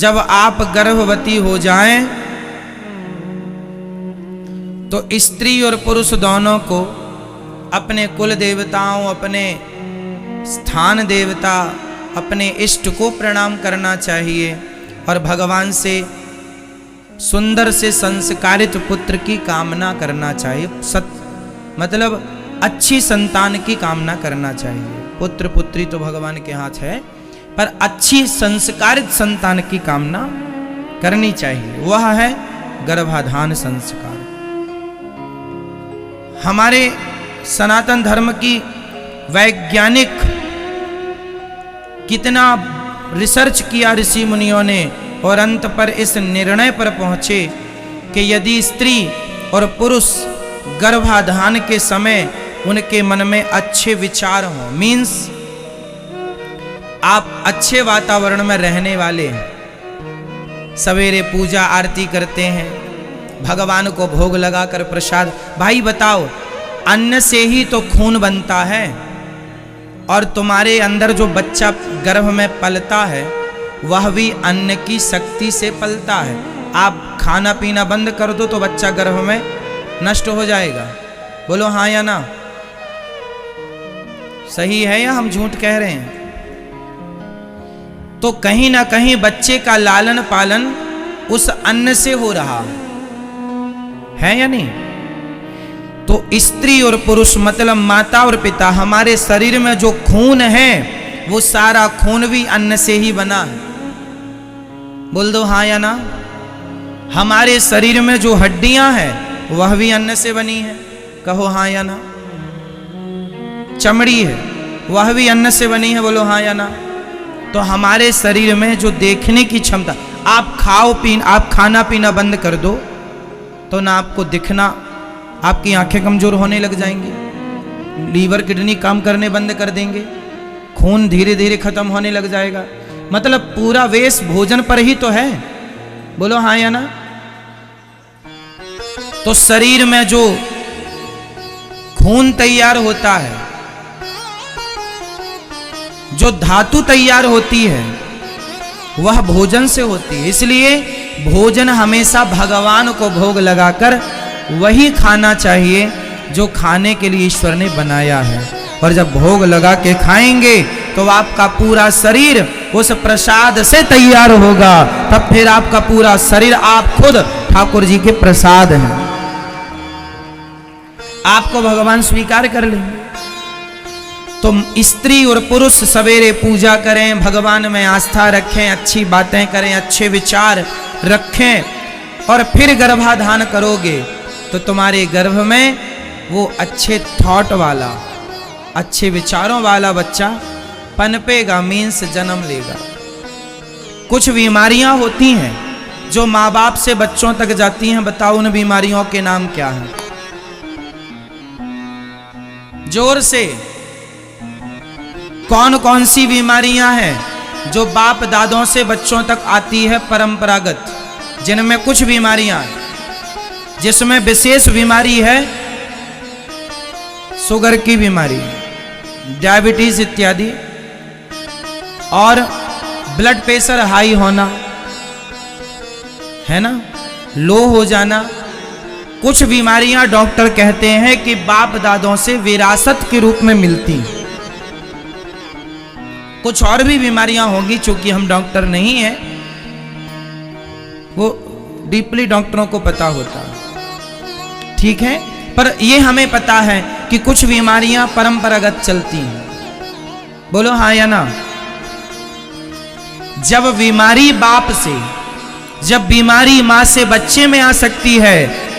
जब आप गर्भवती हो जाएं तो स्त्री और पुरुष दोनों को अपने कुल देवताओं, अपने स्थान देवता, अपने इष्ट को प्रणाम करना चाहिए और भगवान से सुंदर से संस्कारित पुत्र की कामना करना चाहिए। मतलब अच्छी संतान की कामना करना चाहिए। पुत्र पुत्री तो भगवान के हाथ है, पर अच्छी संस्कारित संतान की कामना करनी चाहिए। वह है गर्भाधान संस्कार। हमारे सनातन धर्म की वैज्ञानिक कितना रिसर्च किया ऋषि मुनियों ने और अंत पर इस निर्णय पर पहुंचे कि यदि स्त्री और पुरुष गर्भाधान के समय उनके मन में अच्छे विचार हों, मीन्स आप अच्छे वातावरण में रहने वाले हैं, सवेरे पूजा आरती करते हैं, भगवान को भोग लगाकर प्रसाद। भाई बताओ, अन्न से ही तो खून बनता है और तुम्हारे अंदर जो बच्चा गर्भ में पलता है वह भी अन्न की शक्ति से पलता है। आप खाना पीना बंद कर दो तो बच्चा गर्भ में नष्ट हो जाएगा। बोलो हाँ या ना? सही है या हम झूठ कह रहे हैं? तो कहीं ना कहीं बच्चे का लालन पालन उस अन्न से हो रहा है या नहीं? तो स्त्री और पुरुष मतलब माता और पिता, हमारे शरीर में जो खून है वो सारा खून भी अन्न से ही बना है। बोल दो हाँ या ना? हमारे शरीर में जो हड्डियां हैं वह भी अन्न से बनी है। कहो हाँ या ना? चमड़ी है वह भी अन्न से बनी है। बोलो हाँ या ना? तो हमारे शरीर में जो देखने की क्षमता, आप आप खाना पीना बंद कर दो तो ना आपको दिखना, आपकी आंखें कमजोर होने लग जाएंगी, लीवर किडनी काम करने बंद कर देंगे, खून धीरे धीरे खत्म होने लग जाएगा। मतलब पूरा वेश भोजन पर ही तो है। बोलो हाँ या ना? तो शरीर में जो खून तैयार होता है, जो धातु तैयार होती है, वह भोजन से होती है। इसलिए भोजन हमेशा भगवान को भोग लगाकर वही खाना चाहिए जो खाने के लिए ईश्वर ने बनाया है। और जब भोग लगा के खाएंगे तो आपका पूरा शरीर उस प्रसाद से तैयार होगा। तब फिर आपका पूरा शरीर, आप खुद ठाकुर जी के प्रसाद हैं, आपको भगवान स्वीकार कर लेंगे। तो स्त्री और पुरुष सवेरे पूजा करें, भगवान में आस्था रखें, अच्छी बातें करें, अच्छे विचार रखें और फिर गर्भाधान करोगे तो तुम्हारे गर्भ में वो अच्छे थॉट वाला, अच्छे विचारों वाला बच्चा पनपेगा, मीन्स जन्म लेगा। कुछ बीमारियां होती हैं जो माँ बाप से बच्चों तक जाती हैं। बताओ उन बीमारियों के नाम क्या हैं? जोर से कौन कौन सी बीमारियां हैं जो बाप दादों से बच्चों तक आती है परंपरागत? जिनमें कुछ बीमारियां हैं, जिसमें विशेष बीमारी है शुगर की बीमारी, डायबिटीज इत्यादि, और ब्लड प्रेशर हाई होना, है ना, लो हो जाना। कुछ बीमारियां डॉक्टर कहते हैं कि बाप दादों से विरासत के रूप में मिलती हैं। कुछ और भी बीमारियां होंगी, चूंकि हम डॉक्टर नहीं हैं, वो डीपली डॉक्टरों को पता होता है, ठीक है। पर ये हमें पता है कि कुछ बीमारियां परंपरागत चलती हैं। बोलो हाँ या ना? जब बीमारी बाप से, जब बीमारी मां से बच्चे में आ सकती है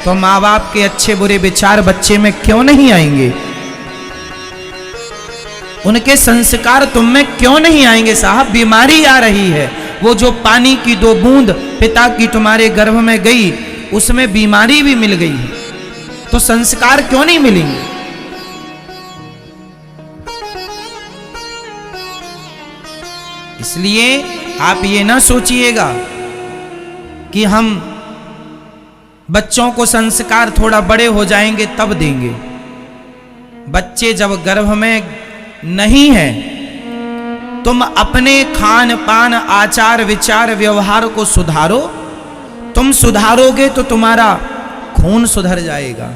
तो माँ बाप के अच्छे बुरे विचार बच्चे में क्यों नहीं आएंगे? उनके संस्कार तुम में क्यों नहीं आएंगे? साहब बीमारी आ रही है, वो जो पानी की 2 बूंद पिता की तुम्हारे गर्भ में गई उसमें बीमारी भी मिल गई है, तो संस्कार क्यों नहीं मिलेंगे? इसलिए आप ये ना सोचिएगा कि हम बच्चों को संस्कार थोड़ा बड़े हो जाएंगे तब देंगे। बच्चे जब गर्भ में नहीं है तुम अपने खान पान आचार विचार व्यवहार को सुधारो। तुम सुधारोगे तो तुम्हारा खून सुधर जाएगा,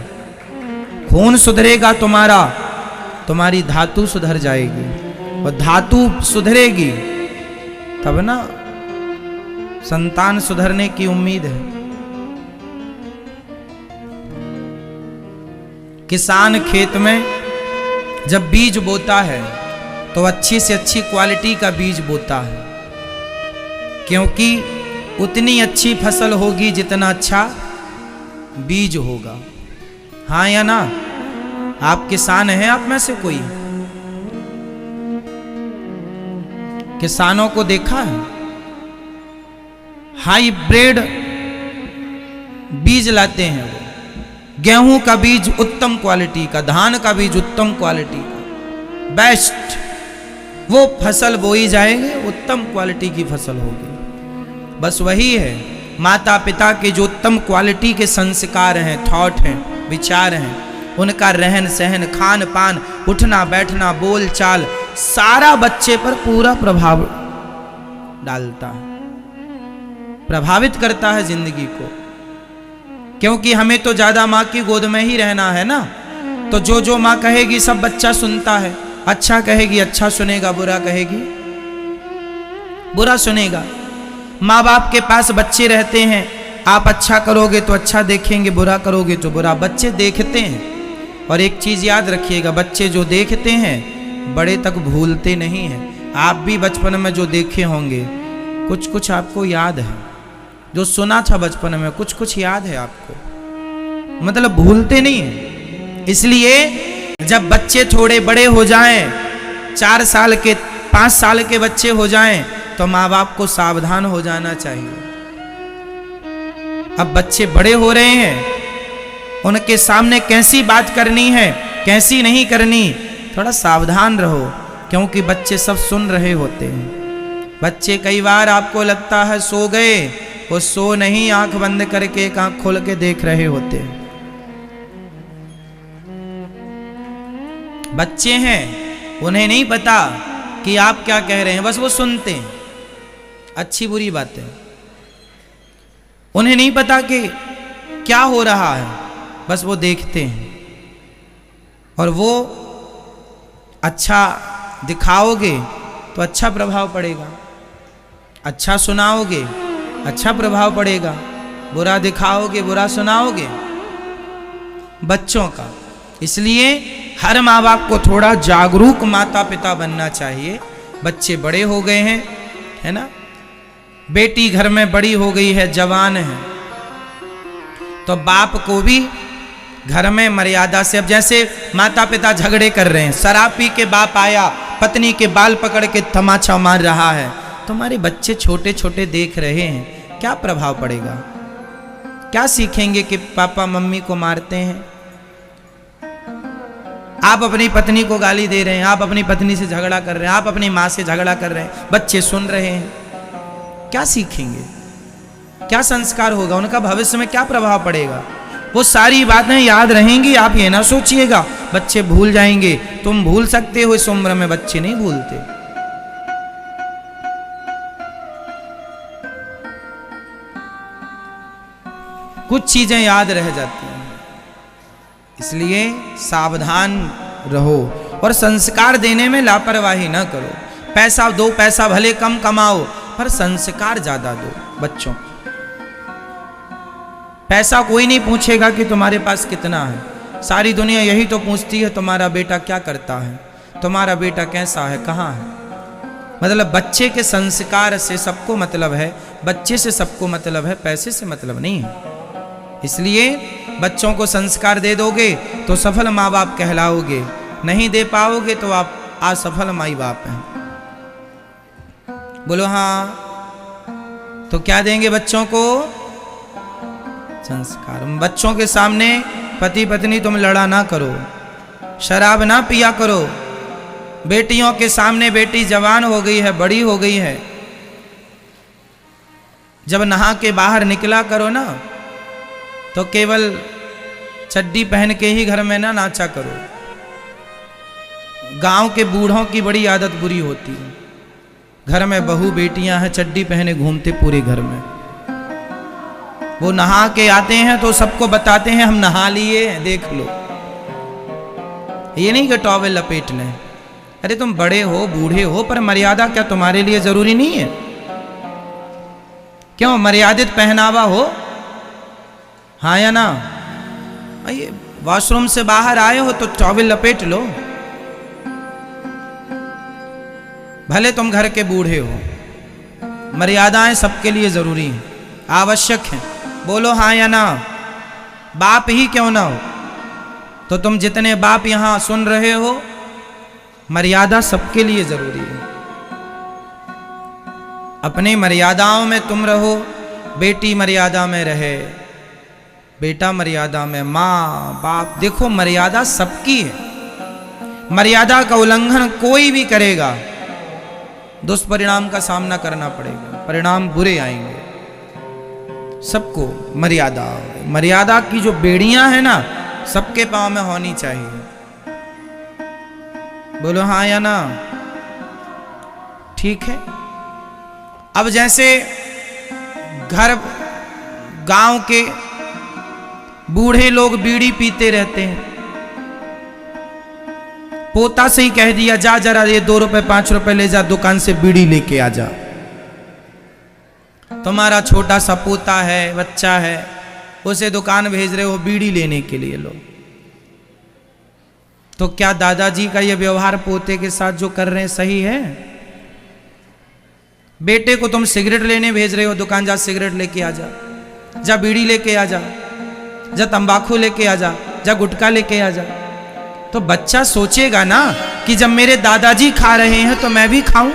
खून सुधरेगा तुम्हारा, तुम्हारी धातु सुधर जाएगी, और धातु सुधरेगी तब ना संतान सुधरने की उम्मीद है। किसान खेत में जब बीज बोता है तो अच्छी से अच्छी क्वालिटी का बीज बोता है, क्योंकि उतनी अच्छी फसल होगी जितना अच्छा बीज होगा। हाँ या ना? आप किसान हैं? आप में से कोई किसानों को देखा है? हाइब्रिड बीज लाते हैं वो, गेहूं का बीज उत्तम क्वालिटी का, धान का बीज उत्तम क्वालिटी का, बेस्ट, वो फसल बोई जाएगी, उत्तम क्वालिटी की फसल होगी। बस वही है, माता पिता के जो उत्तम क्वालिटी के संस्कार हैं, थॉट हैं, विचार हैं, उनका रहन सहन, खान पान, उठना बैठना, बोल चाल, सारा बच्चे पर पूरा प्रभाव डालता है, प्रभावित करता है जिंदगी को। क्योंकि हमें तो ज्यादा माँ की गोद में ही रहना है ना, तो जो जो माँ कहेगी सब बच्चा सुनता है। अच्छा कहेगी अच्छा सुनेगा, बुरा कहेगी बुरा सुनेगा। माँ बाप के पास बच्चे रहते हैं, आप अच्छा करोगे तो अच्छा देखेंगे, बुरा करोगे तो बुरा। बच्चे देखते हैं, और एक चीज याद रखिएगा, बच्चे जो देखते हैं बड़े तक भूलते नहीं हैं। आप भी बचपन में जो देखे होंगे कुछ कुछ आपको याद है, जो सुना था बचपन में कुछ कुछ याद है आपको, मतलब भूलते नहीं है। इसलिए जब बच्चे थोड़े बड़े हो जाएं, 4 साल के 5 साल के बच्चे हो जाएं, तो माँ बाप को सावधान हो जाना चाहिए। अब बच्चे बड़े हो रहे हैं, उनके सामने कैसी बात करनी है कैसी नहीं करनी, थोड़ा सावधान रहो, क्योंकि बच्चे सब सुन रहे होते हैं। बच्चे कई बार आपको लगता है सो गए, वो सो नहीं, आंख बंद करके एक आंख खोल के देख रहे होते हैं। बच्चे हैं, उन्हें नहीं पता कि आप क्या कह रहे हैं, बस वो सुनते हैं अच्छी बुरी बातें। उन्हें नहीं पता कि क्या हो रहा है, बस वो देखते हैं। और वो अच्छा दिखाओगे तो अच्छा प्रभाव पड़ेगा, अच्छा सुनाओगे अच्छा प्रभाव पड़ेगा, बुरा दिखाओगे बुरा सुनाओगे बच्चों का। इसलिए हर माँ बाप को थोड़ा जागरूक माता पिता बनना चाहिए। बच्चे बड़े हो गए हैं, है ना, बेटी घर में बड़ी हो गई है, जवान है, तो बाप को भी घर में मर्यादा से, अब जैसे माता पिता झगड़े कर रहे हैं, शराब पी के बाप आया पत्नी के बाल पकड़ के तमाचा मार रहा है, तुम्हारे बच्चे छोटे छोटे देख रहे हैं, क्या प्रभाव पड़ेगा? क्या सीखेंगे कि पापा मम्मी को मारते हैं? आप अपनी पत्नी को गाली दे रहे हैं, आप अपनी पत्नी से झगड़ा कर रहे हैं, आप अपनी माँ से झगड़ा कर रहे हैं, बच्चे सुन रहे हैं, क्या सीखेंगे? क्या संस्कार होगा? उनका भविष्य में क्या प्रभाव पड़ेगा? वो सारी बातें याद रहेंगी। आप ये ना सोचिएगा बच्चे भूल जाएंगे, तुम भूल सकते हो, इस उम्र में बच्चे नहीं भूलते। कुछ चीजें याद रह जाती हैं, इसलिए सावधान रहो और संस्कार देने में लापरवाही ना करो। पैसा दो, पैसा भले कम कमाओ, पर संस्कार ज्यादा दो बच्चों। पैसा कोई नहीं पूछेगा कि तुम्हारे पास कितना है, सारी दुनिया यही तो पूछती है तुम्हारा बेटा क्या करता है, तुम्हारा बेटा कैसा है, कहाँ है। मतलब बच्चे के संस्कार से सबको मतलब है, बच्चे से सबको मतलब है, पैसे से मतलब नहीं है। इसलिए बच्चों को संस्कार दे दोगे तो सफल माँ बाप कहलाओगे, नहीं दे पाओगे तो आप असफल माई बाप हैं। बोलो हाँ। तो क्या देंगे बच्चों को? संस्कार। बच्चों के सामने पति पत्नी तुम लड़ा ना करो, शराब ना पिया करो। बेटियों के सामने, बेटी जवान हो गई है, बड़ी हो गई है, जब नहा के बाहर निकला करो ना, तो केवल चड्डी पहन के ही घर में ना नाचा करो। गांव के बूढ़ों की बड़ी आदत बुरी होती है, घर में बहू बेटियां हैं, चड्डी पहने घूमते पूरे घर में। वो नहा के आते हैं तो सबको बताते हैं हम नहा लिए, देख लो। ये नहीं कि टॉवेल लपेट लें। अरे तुम बड़े हो, बूढ़े हो, पर मर्यादा क्या तुम्हारे लिए जरूरी नहीं है? क्यों मर्यादित पहनावा हो? हाँ या ना? ये वॉशरूम से बाहर आए हो तो टॉवेल लपेट लो, भले तुम घर के बूढ़े हो। मर्यादाएं सबके लिए जरूरी हैं, आवश्यक हैं। बोलो हाँ या ना? बाप ही क्यों ना हो, तो तुम जितने बाप यहां सुन रहे हो, मर्यादा सबके लिए जरूरी है। अपनी मर्यादाओं में तुम रहो। बेटी मर्यादा में रहे, बेटा मर्यादा में, माँ बाप, देखो मर्यादा सबकी है। मर्यादा का उल्लंघन कोई भी करेगा, दुष्परिणाम का सामना करना पड़ेगा, परिणाम बुरे आएंगे सबको। मर्यादा की जो बेड़ियां हैं ना, सबके पांव में होनी चाहिए। बोलो हाँ या ना? ठीक है। अब जैसे घर गांव के बूढ़े लोग बीड़ी पीते रहते हैं, पोता से ही कह दिया जा जरा ये 2 रुपए 5 रुपए ले जा, दुकान से बीड़ी लेके आ जा। तुम्हारा छोटा सा पोता है, बच्चा है, उसे दुकान भेज रहे हो बीड़ी लेने के लिए। लो तो क्या दादाजी का ये व्यवहार पोते के साथ जो कर रहे हैं सही है? बेटे को तुम सिगरेट लेने भेज रहे हो, दुकान जा सिगरेट लेके आ जा, जा बीड़ी लेके आ जा, जा तंबाकू लेके आ जा, जा गुटखा लेके आ जा। तो बच्चा सोचेगा ना कि जब मेरे दादाजी खा रहे हैं तो मैं भी खाऊं।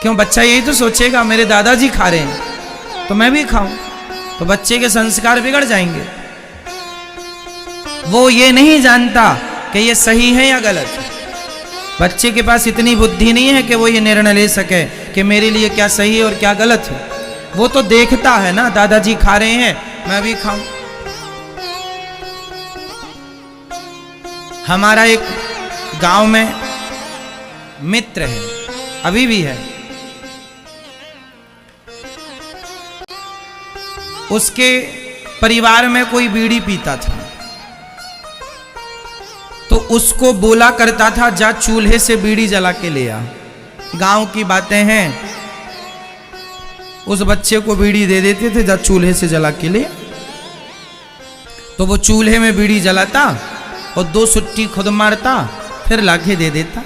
क्यों? बच्चा यही तो सोचेगा, मेरे दादाजी खा रहे हैं तो मैं भी खाऊं। तो बच्चे के संस्कार बिगड़ जाएंगे। वो ये नहीं जानता कि ये सही है या गलत है। बच्चे के पास इतनी बुद्धि नहीं है कि वो ये निर्णय ले सके कि मेरे लिए क्या सही है और क्या गलत है। वो तो देखता है ना, दादाजी खा रहे हैं मैं भी खाऊं। हमारा एक गांव में मित्र है, अभी भी है। उसके परिवार में कोई बीड़ी पीता था तो उसको बोला करता था जा चूल्हे से बीड़ी जला के ले आ। गांव की बातें हैं। उस बच्चे को बीड़ी दे देते थे, जा चूल्हे से जला के ले। तो वो चूल्हे में बीड़ी जलाता और 2 सुट्टी खुद मारता, फिर लाके दे देता।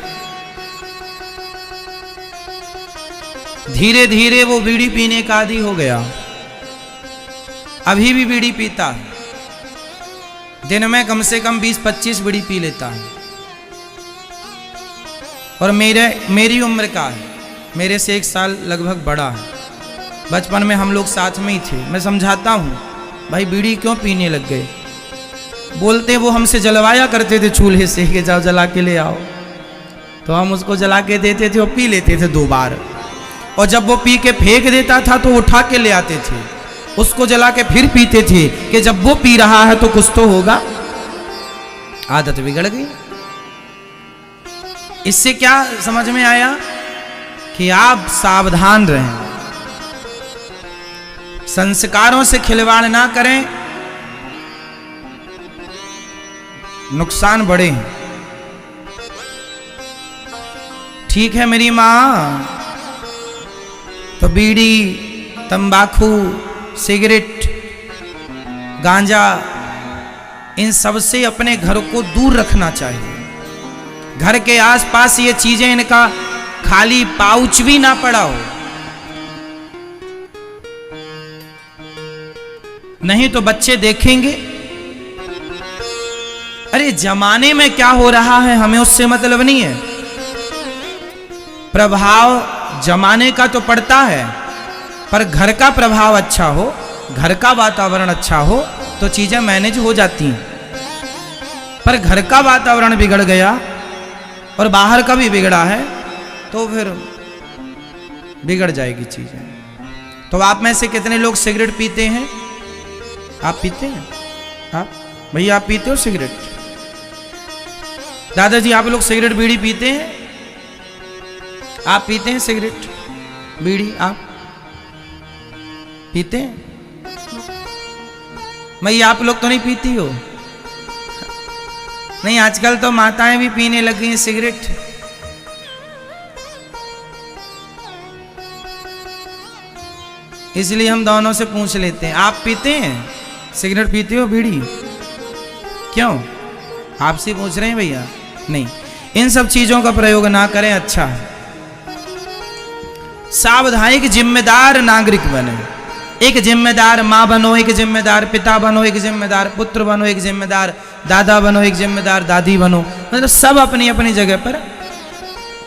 धीरे धीरे वो बीड़ी पीने का आदी हो गया। अभी भी बीड़ी पीता है, दिन में कम से कम 20-25 बीड़ी पी लेता है। और मेरी उम्र का है, मेरे से 1 साल लगभग बड़ा है। बचपन में हम लोग साथ में ही थे। मैं समझाता हूँ भाई बीड़ी क्यों पीने लग गए। बोलते वो हमसे जलवाया करते थे चूल्हे से कि जाओ जला के ले आओ। तो हम उसको जला के देते थे और पी लेते थे 2 बार। और जब वो पी के फेंक देता था तो उठा के ले आते थे, उसको जला के फिर पीते थे कि जब वो पी रहा है तो कुछ तो होगा। आदत बिगड़ गई। इससे क्या समझ में आया कि आप सावधान रहें, संस्कारों से खिलवाड़ ना करें, नुकसान बड़े हैं। ठीक है मेरी माँ, तो बीड़ी, तंबाकू, सिगरेट, गांजा, इन सब से अपने घर को दूर रखना चाहिए। घर के आसपास ये चीजें, इनका खाली पाउच भी ना पड़ा हो, नहीं तो बच्चे देखेंगे। अरे जमाने में क्या हो रहा है हमें उससे मतलब नहीं है। प्रभाव जमाने का तो पड़ता है, पर घर का प्रभाव अच्छा हो, घर का वातावरण अच्छा हो तो चीजें मैनेज हो जाती हैं। पर घर का वातावरण बिगड़ गया और बाहर का भी बिगड़ा है तो फिर बिगड़ जाएगी चीजें। तो आप में से कितने लोग सिगरेट पीते हैं? आप पीते हैं? आप भैया आप पीते हो सिगरेट? दादाजी आप लोग सिगरेट बीड़ी पीते हैं? आप पीते हैं सिगरेट बीड़ी? आप पीते हैं? मैं आप लोग तो नहीं पीती हो? नहीं, आजकल तो माताएं भी पीने लगी हैं सिगरेट। इसलिए हम दोनों से पूछ लेते हैं, आप पीते हैं सिगरेट? पीते हो बीड़ी? क्यों? आपसे पूछ रहे हैं भैया। नहीं, इन सब चीजों का प्रयोग ना करें, अच्छा है। सावधानिक जिम्मेदार नागरिक बने। एक जिम्मेदार माँ बनो, एक जिम्मेदार पिता बनो, एक जिम्मेदार पुत्र बनो, एक जिम्मेदार दादा बनो, एक जिम्मेदार दादी बनो। मतलब सब अपनी अपनी जगह पर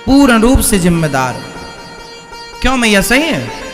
पूर्ण रूप से जिम्मेदार। क्यों भैया, सही है?